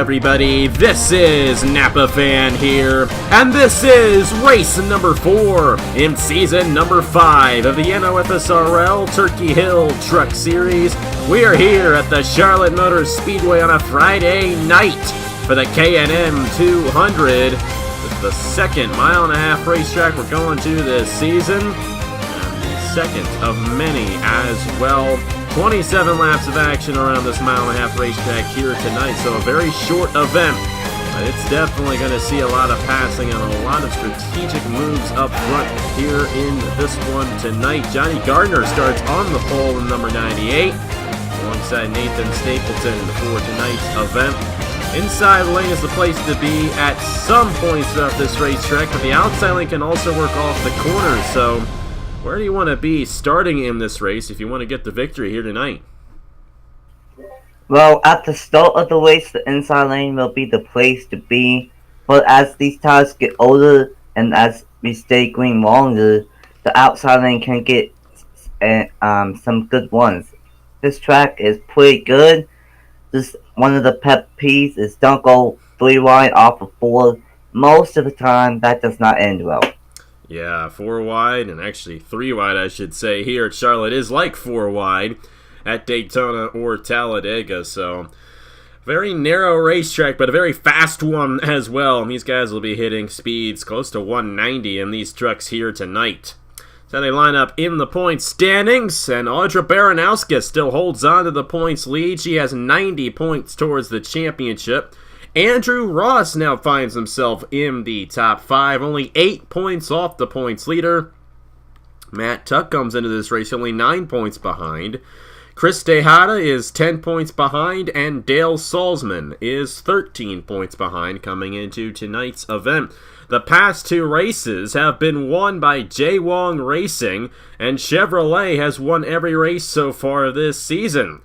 everybody? This is Napa Fan here, and this is race number 4 in season number 5 of the NOFSRL Turkey Hill Truck Series. We are here at the Charlotte Motor Speedway on a Friday night for the K&M 200. It's the second mile-and-a-half racetrack we're going to this season, and the second of many as well. 27 laps of action around this mile-and-a-half racetrack here tonight, so a very short event. But it's definitely going to see a lot of passing and a lot of strategic moves up front here in this one tonight. Johnny Gardner starts on the pole in number 98, alongside Nathan Stapleton for tonight's event. Inside lane is the place to be at some points throughout this racetrack, but the outside lane can also work off the corners, so where do you want to be starting in this race if you want to get the victory here tonight? Well, at the start of the race, the inside lane will be the place to be. But as these tires get older and as we stay green longer, the outside lane can get some good ones. This track is pretty good. Just one of the pet peeves is don't go 3 wide off of 4. Most of the time, that does not end well. Yeah, 4 wide, and actually 3 wide, I should say, here at Charlotte is like 4 wide at Daytona or Talladega, so very narrow racetrack, but a very fast one as well. And these guys will be hitting speeds close to 190 in these trucks here tonight. So they line up in the points standings, and Audra Baranowska still holds on to the points lead. She has 90 points towards the championship. Andrew Ross now finds himself in the top 5, only 8 points off the points leader. Matt Tuck comes into this race only 9 points behind. Chris Tejada is 10 points behind, and Dale Salzman is 13 points behind coming into tonight's event. The past 2 races have been won by Jaywong Racing, and Chevrolet has won every race so far this season.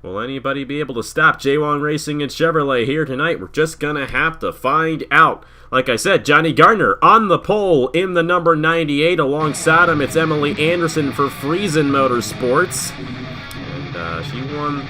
Will anybody be able to stop Jaywong Racing and Chevrolet here tonight? We're just going to have to find out. Like I said, Johnny Gardner on the pole in the number 98. Alongside him, it's Emily Anderson for Friesen Motorsports. And she won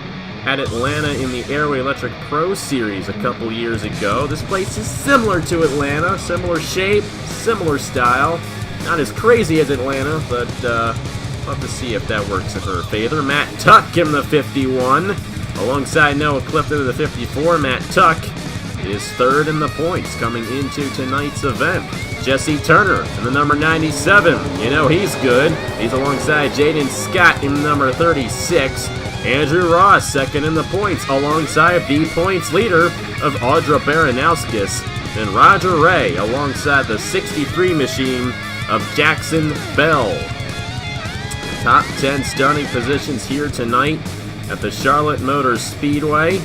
at Atlanta in the Airway Electric Pro Series a couple years ago. This place is similar to Atlanta. Similar shape, similar style. Not as crazy as Atlanta, but we'll have to see if that works in her favor. Matt Tuck in the 51. Alongside Noah Clifton in the 54. Matt Tuck is 3rd in the points coming into tonight's event. Jesse Turner in the number 97. You know he's good. He's alongside Jaden Scott in the number 36. Andrew Ross 2nd in the points alongside the points leader of Audra Baranowskis. And Roger Ray alongside the 63 machine of Jackson Bell. Top 10 starting positions here tonight at the Charlotte Motor Speedway.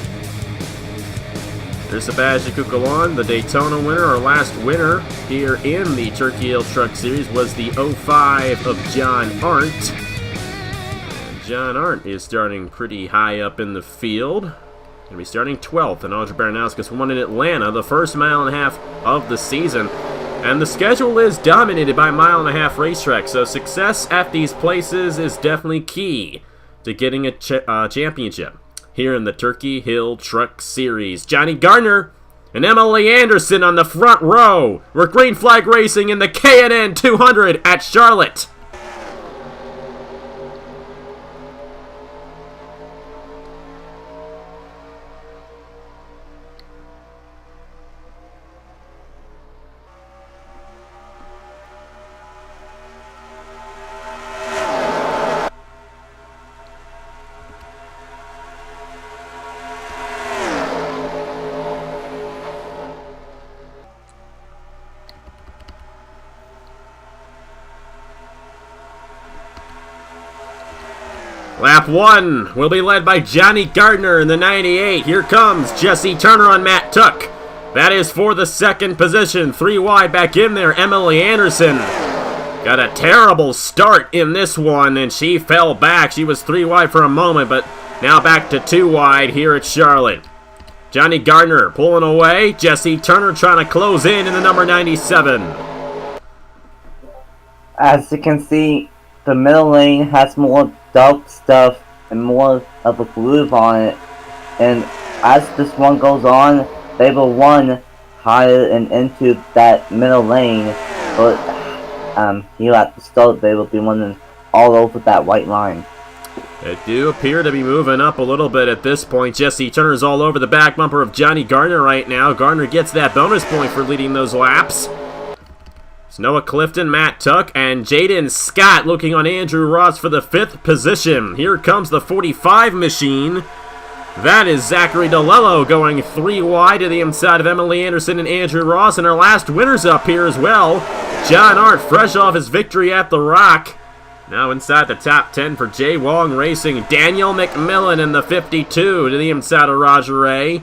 There's Sebastian Kukulon, the Daytona winner. Our last winner here in the Turkey Hill Truck Series was the 05 of John Arndt. And John Arndt is starting pretty high up in the field. Going to be starting 12th, and Audra Baranowskis won in Atlanta, the first mile-and-a-half of the season. And the schedule is dominated by mile-and-a-half racetracks, so success at these places is definitely key to getting a championship here in the Turkey Hill Truck Series. Johnny Gardner and Emily Anderson on the front row. We're green flag racing in the K&N 200 at Charlotte. Lap 1 will be led by Johnny Gardner in the 98. Here comes Jesse Turner on Matt Tuck. That is for the 2nd position. 3 wide back in there, Emily Anderson. Got a terrible start in this one, and she fell back. She was 3 wide for a moment, but now back to 2 wide here at Charlotte. Johnny Gardner pulling away. Jesse Turner trying to close in the number 97. As you can see, the middle lane has more dark stuff and more of a groove on it. And as this one goes on, they will run higher and into that middle lane, but here at the start they will be running all over that white line. They do appear to be moving up a little bit at this point. Jesse Turner's all over the back bumper of Johnny Gardner right now. Gardner gets that bonus point for leading those laps. It's Noah Clifton, Matt Tuck, and Jaden Scott looking on Andrew Ross for the 5th position. Here comes the 45 machine. That is Zachary DeLello going 3 wide to the inside of Emily Anderson and Andrew Ross. And our last winner's up here as well. John Art, fresh off his victory at the Rock. Now inside the top 10 for Jay Wong Racing. Daniel McMillan in the 52 to the inside of Roger Ray.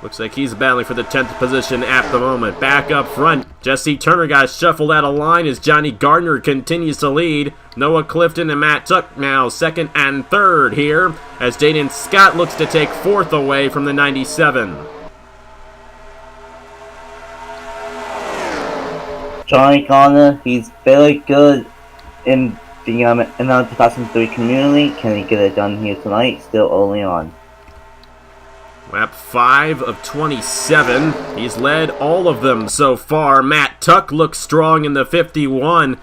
Looks like he's battling for the 10th position at the moment. Back up front, Jesse Turner got shuffled out of line as Johnny Gardner continues to lead. Noah Clifton and Matt Tuck now 2nd and 3rd here as Jaden Scott looks to take 4th away from the 97. Johnny Gardner, he's very good in the 2003 community. Can he get it done here tonight? Still early on. Lap 5 of 27. He's led all of them so far. Matt Tuck looks strong in the 51.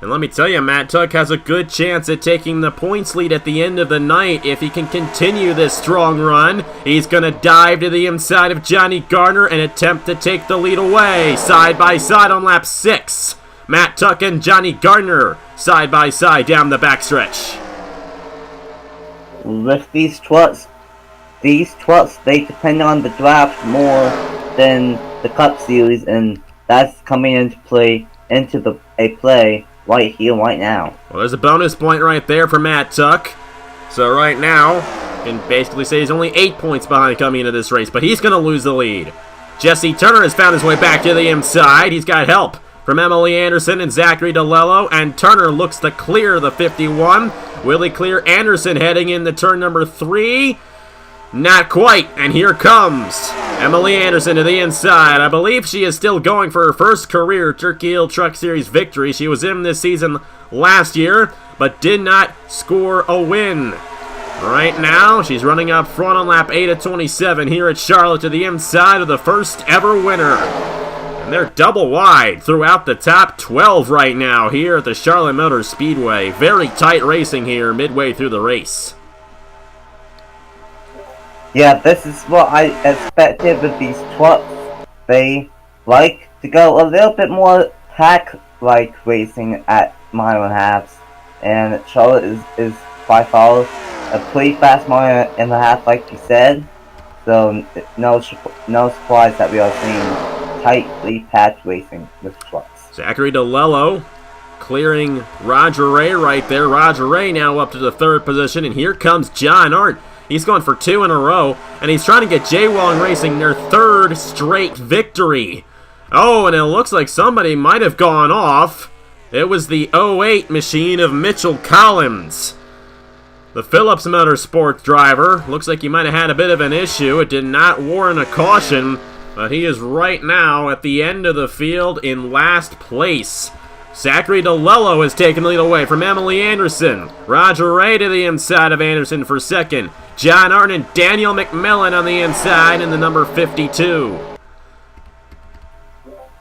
And let me tell you, Matt Tuck has a good chance at taking the points lead at the end of the night. If he can continue this strong run, he's going to dive to the inside of Johnny Gardner and attempt to take the lead away. Side by side on lap 6. Matt Tuck and Johnny Gardner side by side down the backstretch. With these trucks, they depend on the draft more than the Cup Series, and that's coming into play right here, right now. Well, there's a bonus point right there for Matt Tuck. So right now, you can basically say he's only 8 points behind coming into this race, but he's going to lose the lead. Jesse Turner has found his way back to the inside. He's got help from Emily Anderson and Zachary DeLello, and Turner looks to clear the 51. Will he clear Anderson heading into turn number 3? Not quite, and here comes Emily Anderson to the inside. I believe she is still going for her first career Turkey Hill Truck Series victory. She was in this season last year, but did not score a win. Right now, she's running up front on lap 8 of 27 here at Charlotte to the inside of the first ever winner. And they're double wide throughout the top 12 right now here at the Charlotte Motor Speedway. Very tight racing here midway through the race. Yeah, this is what I expected with these trucks. They like to go a little bit more pack-like racing at mile and a half. And Charlotte is by far a pretty fast mile and a half, like you said. So no surprise that we are seeing tightly packed racing with trucks. Zachary DeLello clearing Roger Ray right there. Roger Ray now up to the 3rd position, and here comes John Art. He's going for 2 in a row, and he's trying to get Jay Wong Racing their 3rd straight victory. Oh, and it looks like somebody might have gone off. It was the 08 machine of Mitchell Collins. The Phillips Motorsports driver. Looks like he might have had a bit of an issue. It did not warrant a caution, but he is right now at the end of the field in last place. Zachary DeLello has taken the lead away from Emily Anderson. Roger Ray to the inside of Anderson for 2nd. John Art and Daniel McMillan on the inside in the number 52.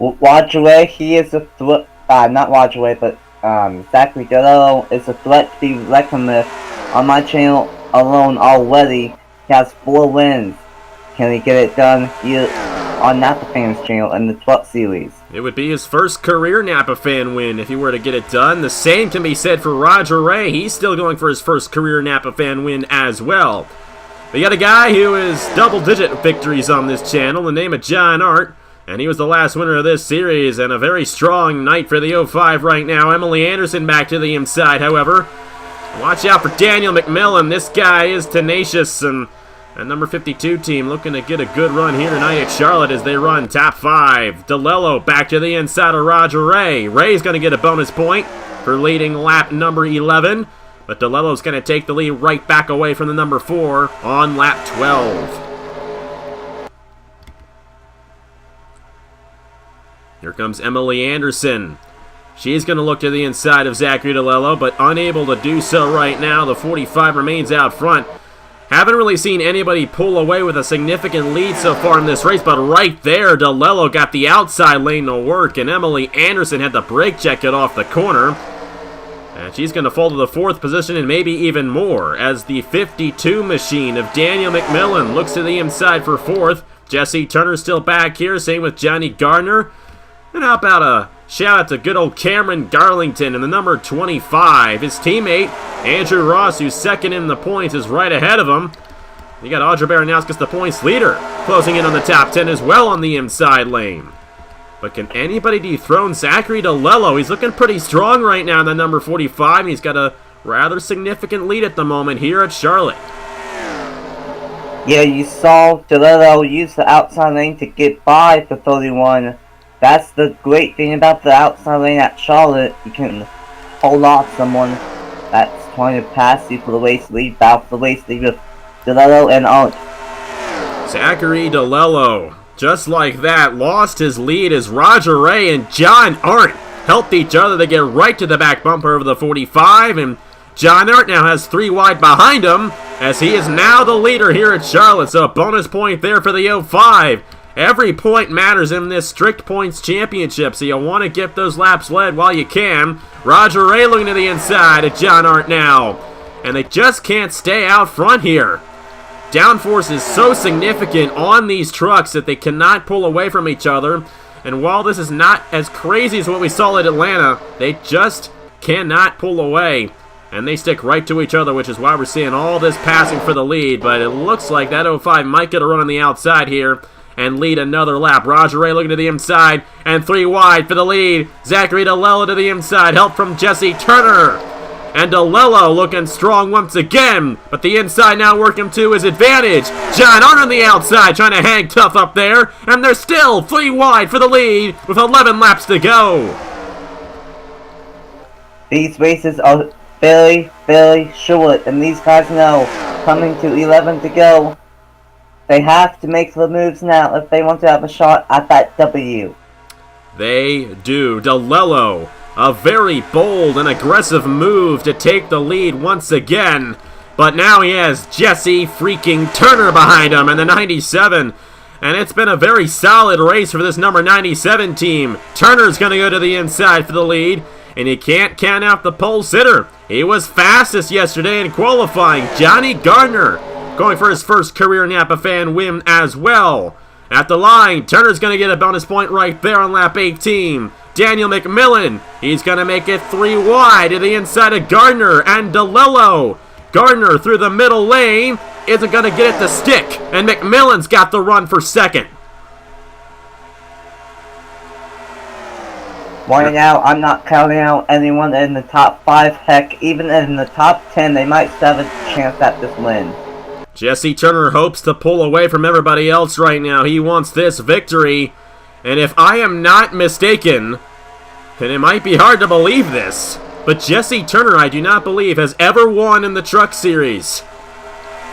Roger Ray, he is a threat. Not Roger Ray, but Zachary DeLello is a threat to be reckoned with. On my channel alone already, he has 4 wins. Can he get it done here on Napa Fans channel in the Truck Series? It would be his first career Napa Fan win if he were to get it done. The same can be said for Roger Ray. He's still going for his first career Napa Fan win as well. We got a guy who is double-digit victories on this channel, the name of John Art, and he was the last winner of this series, and a very strong night for the 05 right now. Emily Anderson back to the inside, however. Watch out for Daniel McMillan. This guy is tenacious, and the number 52 team looking to get a good run here tonight at Charlotte as they run top 5. DeLello back to the inside of Roger Ray. Ray's going to get a bonus point for leading lap number 11, but DeLello's going to take the lead right back away from the number 4 on lap 12. Here comes Emily Anderson. She's going to look to the inside of Zachary DeLello, but unable to do so right now. The 45 remains out front. Haven't really seen anybody pull away with a significant lead so far in this race, but right there, DeLello got the outside lane to work, and Emily Anderson had the brake check it off the corner. And she's going to fall to the 4th position and maybe even more as the 52 machine of Daniel McMillan looks to the inside for 4th. Jesse Turner still back here, same with Johnny Gardner. And how about a shout out to good old Cameron Garlington in the number 25. His teammate, Andrew Ross, who's second in the points, is right ahead of him. You got Audra Baranowskis, the points leader, closing in on the top 10 as well on the inside lane. But can anybody dethrone Zachary DeLello? He's looking pretty strong right now in the number 45, and he's got a rather significant lead at the moment here at Charlotte. Yeah, you saw DeLello use the outside lane to get by for 31. That's the great thing about the outside lane at Charlotte. You can hold off someone that's trying to pass you for the race lead, battle for the race lead with DeLello and Arndt. Zachary DeLello, just like that, lost his lead as Roger Ray and John Arndt helped each other to get right to the back bumper of the 45, and John Arndt now has 3 wide behind him as he is now the leader here at Charlotte, so a bonus point there for the 05. Every point matters in this strict points championship, so you want to get those laps led while you can. Roger Ray looking to the inside at John Arndt now, and they just can't stay out front here. Downforce is so significant on these trucks that they cannot pull away from each other. And while this is not as crazy as what we saw at Atlanta, they just cannot pull away. And they stick right to each other, which is why we're seeing all this passing for the lead. But it looks like that 05 might get a run on the outside here and lead another lap. Roger Ray looking to the inside, and 3 wide for the lead. Zachary DeLello to the inside, help from Jesse Turner. And DeLello looking strong once again, but the inside now working to his advantage. John Arndt on the outside trying to hang tough up there, and they're still 3 wide for the lead with 11 laps to go. These races are very, very short, and these guys know coming to 11 to go, they have to make the moves now if they want to have a shot at that W. They do. DeLello, a very bold and aggressive move to take the lead once again. But now he has Jesse freaking Turner behind him in the 97. And it's been a very solid race for this number 97 team. Turner's going to go to the inside for the lead. And you can't count out the pole sitter. He was fastest yesterday in qualifying. Johnny Gardner going for his first career Napa fan win as well. At the line, Turner's going to get a bonus point right there on lap 18. Daniel McMillan, he's going to make it 3 wide to the inside of Gardner and DeLello. Gardner through the middle lane isn't going to get it to stick, and McMillan's got the run for second. Right now, I'm not counting out anyone in the top 5. Heck, even in the top 10, they might still have a chance at this win. Jesse Turner hopes to pull away from everybody else right now. He wants this victory. And if I am not mistaken, and it might be hard to believe this, but Jesse Turner, I do not believe, has ever won in the Truck Series.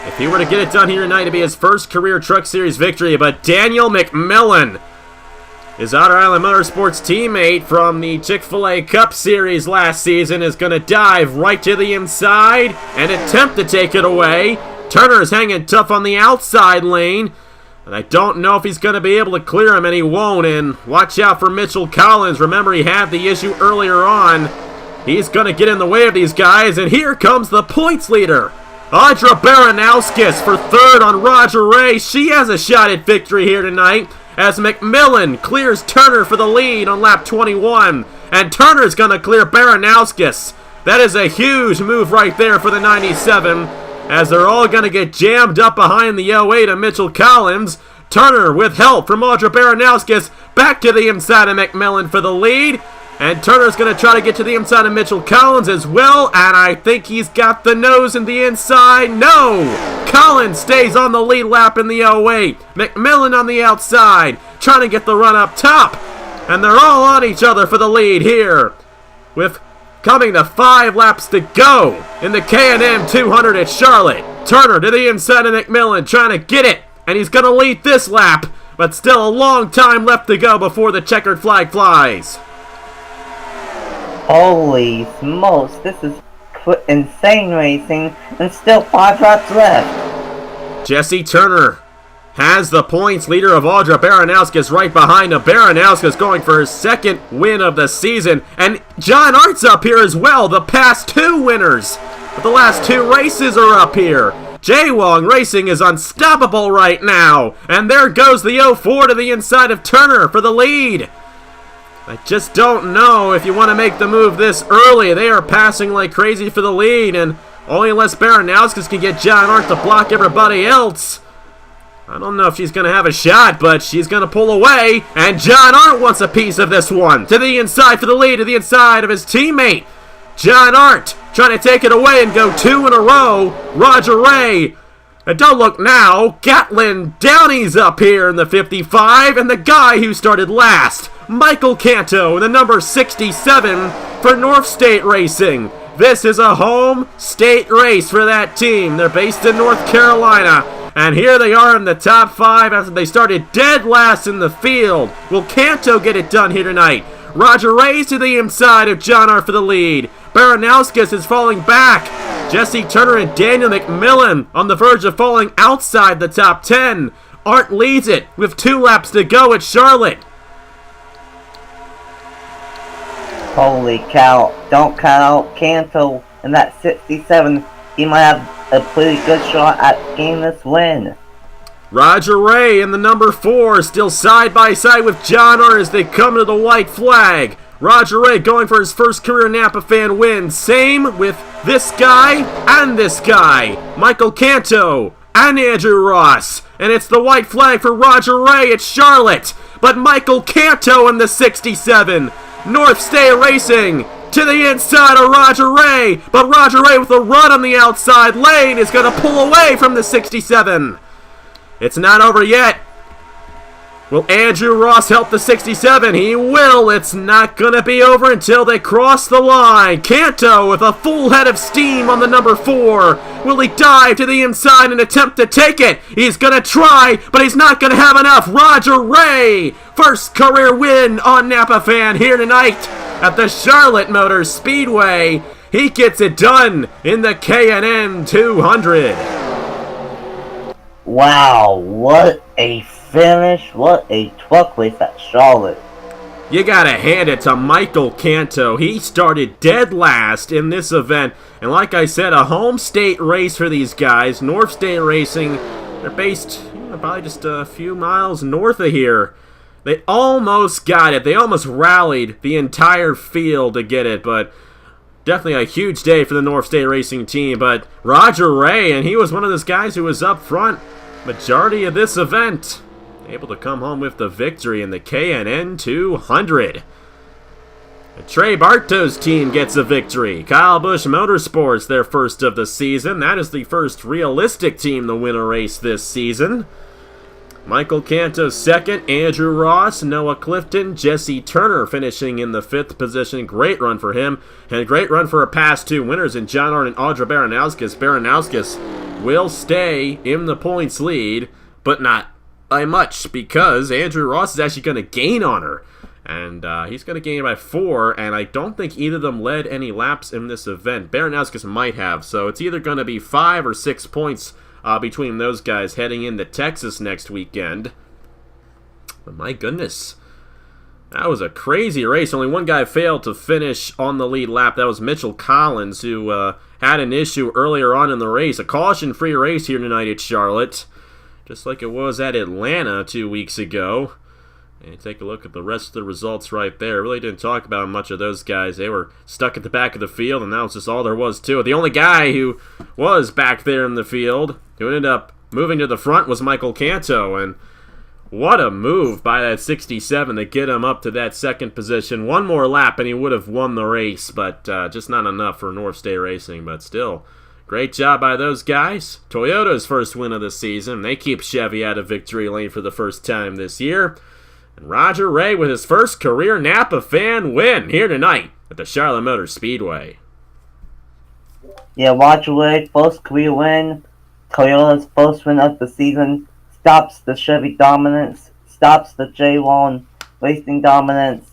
If he were to get it done here tonight, it'd be his first career Truck Series victory. But Daniel McMillan, his Otter Island Motorsports teammate from the Chick-fil-A Cup Series last season, is going to dive right to the inside and attempt to take it away. Turner's hanging tough on the outside lane, and I don't know if he's going to be able to clear him, and he won't. And watch out for Mitchell Collins. Remember, he had the issue earlier on. He's going to get in the way of these guys, and here comes the points leader, Audra Baranowskis, for third on Roger Ray. She has a shot at victory here tonight as McMillan clears Turner for the lead on lap 21, and Turner's going to clear Baranowskis. That is a huge move right there for the 97, as they're all going to get jammed up behind the 08 of Mitchell Collins. Turner, with help from Audra Baranowskis, back to the inside of McMillan for the lead. And Turner's going to try to get to the inside of Mitchell Collins as well. And I think he's got the nose in the inside. No! Collins stays on the lead lap in the 08. McMillan on the outside, trying to get the run up top. And they're all on each other for the lead here, with coming to 5 laps to go in the K&M 200 at Charlotte. Turner to the inside of McMillan, trying to get it, and he's going to lead this lap, but still a long time left to go before the checkered flag flies. Holy smokes, this is insane racing, and still 5 laps left. Jesse Turner has the points. Leader of Audra Baranowski's right behind him. Baranowski's going for his second win of the season. And John Art's up here as well. The past 2 winners. But the last 2 races are up here. Jaywong Racing is unstoppable right now. And there goes the 04 to the inside of Turner for the lead. I just don't know if you want to make the move this early. They are passing like crazy for the lead. And only unless Baranowskis can get John Art to block everybody else. I don't know if she's going to have a shot, but she's going to pull away. And John Art wants a piece of this one. To the inside for the lead, to the inside of his teammate. John Art trying to take it away and go 2 in a row. Roger Ray. And don't look now. Gatlin Downey's up here in the 55. And the guy who started last, Michael Canto, in the number 67 for North State Racing. This is a home state race for that team. They're based in North Carolina. And here they are in the top 5 after they started dead last in the field. Will Canto get it done here tonight? Roger Ray's to the inside of John Art for the lead. Baranowskis is falling back. Jesse Turner and Daniel McMillan on the verge of falling outside the top 10. Art leads it with 2 laps to go at Charlotte. Holy cow. Don't count out Canto in that 67. He might have a pretty good shot at getting this win. Roger Ray in the number 4 still side by side with John Art as they come to the white flag. Roger Ray going for his first career Napa fan win. Same with this guy and this guy. Michael Canto and Andrew Ross. And it's the white flag for Roger Ray at Charlotte. But Michael Canto in the 67. North State Racing to the inside of Roger Ray. But Roger Ray with a run on the outside lane is going to pull away from the 67. It's not over yet. Will Andrew Ross help the 67? He will. It's not going to be over until they cross the line. Canto with a full head of steam on the number 4. Will he dive to the inside and attempt to take it? He's going to try, but he's not going to have enough. Roger Ray, first career win on Napa Fan here tonight at the Charlotte Motor Speedway. He gets it done in the K&N 200. Wow, what a finish. What a truck race at Charlotte. You gotta hand it to Michael Canto. He started dead last in this event. And like I said, a home state race for these guys. North State Racing, they're based probably just a few miles north of here. They almost got it. They almost rallied the entire field to get it, but definitely a huge day for the North State Racing team. But Roger Ray, and he was one of those guys who was up front majority of this event, able to come home with the victory in the K&N 200. The Trey Barto's team gets a victory. Kyle Busch Motorsports, their first of the season. That is the first realistic team to win a race this season. Michael Canto second, Andrew Ross, Noah Clifton, Jesse Turner finishing in the 5th position. Great run for him, and a great run for our past 2 winners in John Art and Audra Baranowskis. Baranowskis will stay in the points lead, but not by much, because Andrew Ross is actually going to gain on her. And he's going to gain by 4, and I don't think either of them led any laps in this event. Baranowskis might have, so it's either going to be 5 or 6 points between those guys heading into Texas next weekend. But my goodness, that was a crazy race. Only one guy failed to finish on the lead lap. That was Mitchell Collins, who had an issue earlier on in the race. A caution-free race here tonight at Charlotte, just like it was at Atlanta 2 weeks ago. And take a look at the rest of the results right there. Really didn't talk about much of those guys. They were stuck at the back of the field, and that was just all there was to it. The only guy who was back there in the field, who ended up moving to the front, was Michael Canto. And what a move by that 67 to get him up to that 2nd position. One more lap, and he would have won the race, but just not enough for North State Racing. But still, great job by those guys. Toyota's first win of the season. They keep Chevy out of victory lane for the first time this year. And Roger Ray with his first career Napa fan win here tonight at the Charlotte Motor Speedway. Yeah, Roger Ray, first career win. Toyota's first win of the season. Stops the Chevy dominance. Stops the J1 Racing dominance.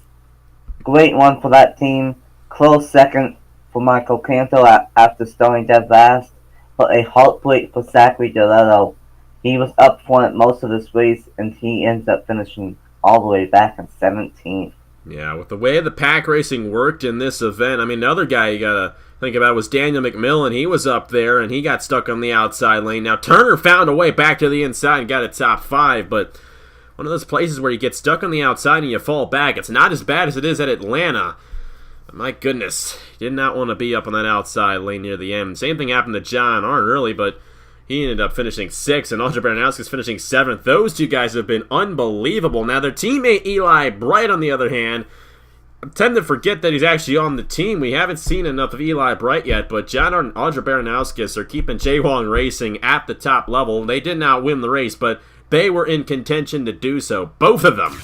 Great one for that team. Close second for Michael Canto after starting dead last. But a heartbreak for Zachary DeLetto. He was up front most of this race, and he ends up finishing all the way back in 17th. Yeah, with the way the pack racing worked in this event, I mean, another guy you gotta think about was Daniel McMillan. He was up there, and he got stuck on the outside lane. Now, Turner found a way back to the inside and got a top 5, but one of those places where you get stuck on the outside and you fall back, it's not as bad as it is at Atlanta. But my goodness, did not want to be up on that outside lane near the end. Same thing happened to John Arndt early, but he ended up finishing 6th, and Audrey Baranowski's finishing 7th. Those two guys have been unbelievable. Now, their teammate Eli Bright, on the other hand, I tend to forget that he's actually on the team. We haven't seen enough of Eli Bright yet, but John Arndt and Audrey Baranowskis are keeping Jaywong Racing at the top level. They did not win the race, but they were in contention to do so, both of them,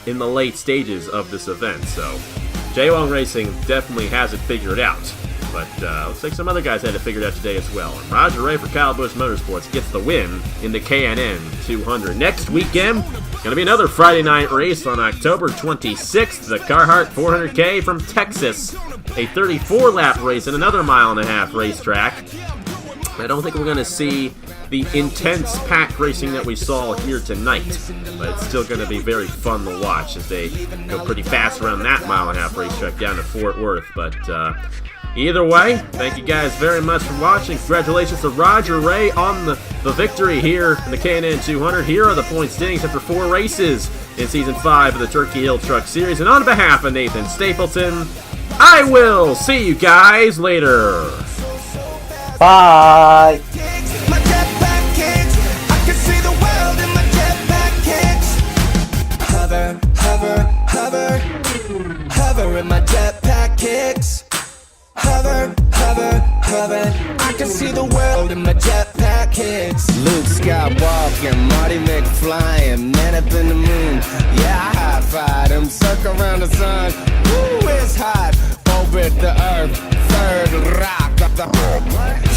in the late stages of this event. So, Jaywong Racing definitely has it figured out. But looks like some other guys had it figured out today as well. And Roger Ray for Kyle Busch Motorsports gets the win in the K&N 200. Next weekend, going to be another Friday night race on October 26th. The Carhartt 400K from Texas. A 34-lap race and another mile-and-a-half racetrack. I don't think we're going to see the intense pack racing that we saw here tonight, but it's still going to be very fun to watch as they go pretty fast around that mile-and-a-half racetrack down to Fort Worth. But either way, thank you guys very much for watching. Congratulations to Roger Ray on the victory here in the K&N 200. Here are the point standings after 4 races in Season 5 of the Turkey Hill Truck Series. And on behalf of Nathan Stapleton, I will see you guys later. Bye! Hover in my jetpack kicks. Hover, hover, hover. I can see the world in my jetpack kicks. Luke Skywalker, Marty McFly, man up in the moon. Yeah, I high-five him, circle around the sun. Woo, it's hot. Orbit the earth, third rock.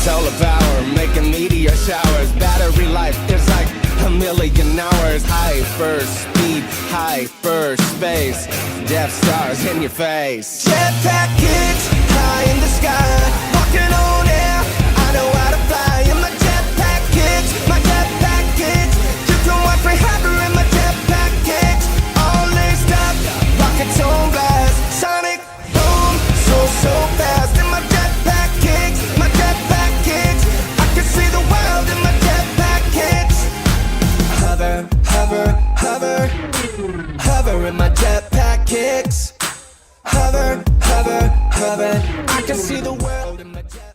Solar power, making meteor showers. Battery life is like a million hours. Hyper speed, hyper space. Death stars in your face. Jetpack kicks, high in the sky. Walking on air, I know how to fly. In my jetpack kicks, my jetpack kicks. You can watch me hover in my jetpack kicks. All laced up, rockets on blast. Sonic boom, so fast. In my jetpack kicks, my jetpack kicks. I can see the world in my jetpack kicks. Hover, hover, hover. Hover in my jetpack kicks. Hover, hover, hover. I can see the world in my jetpack.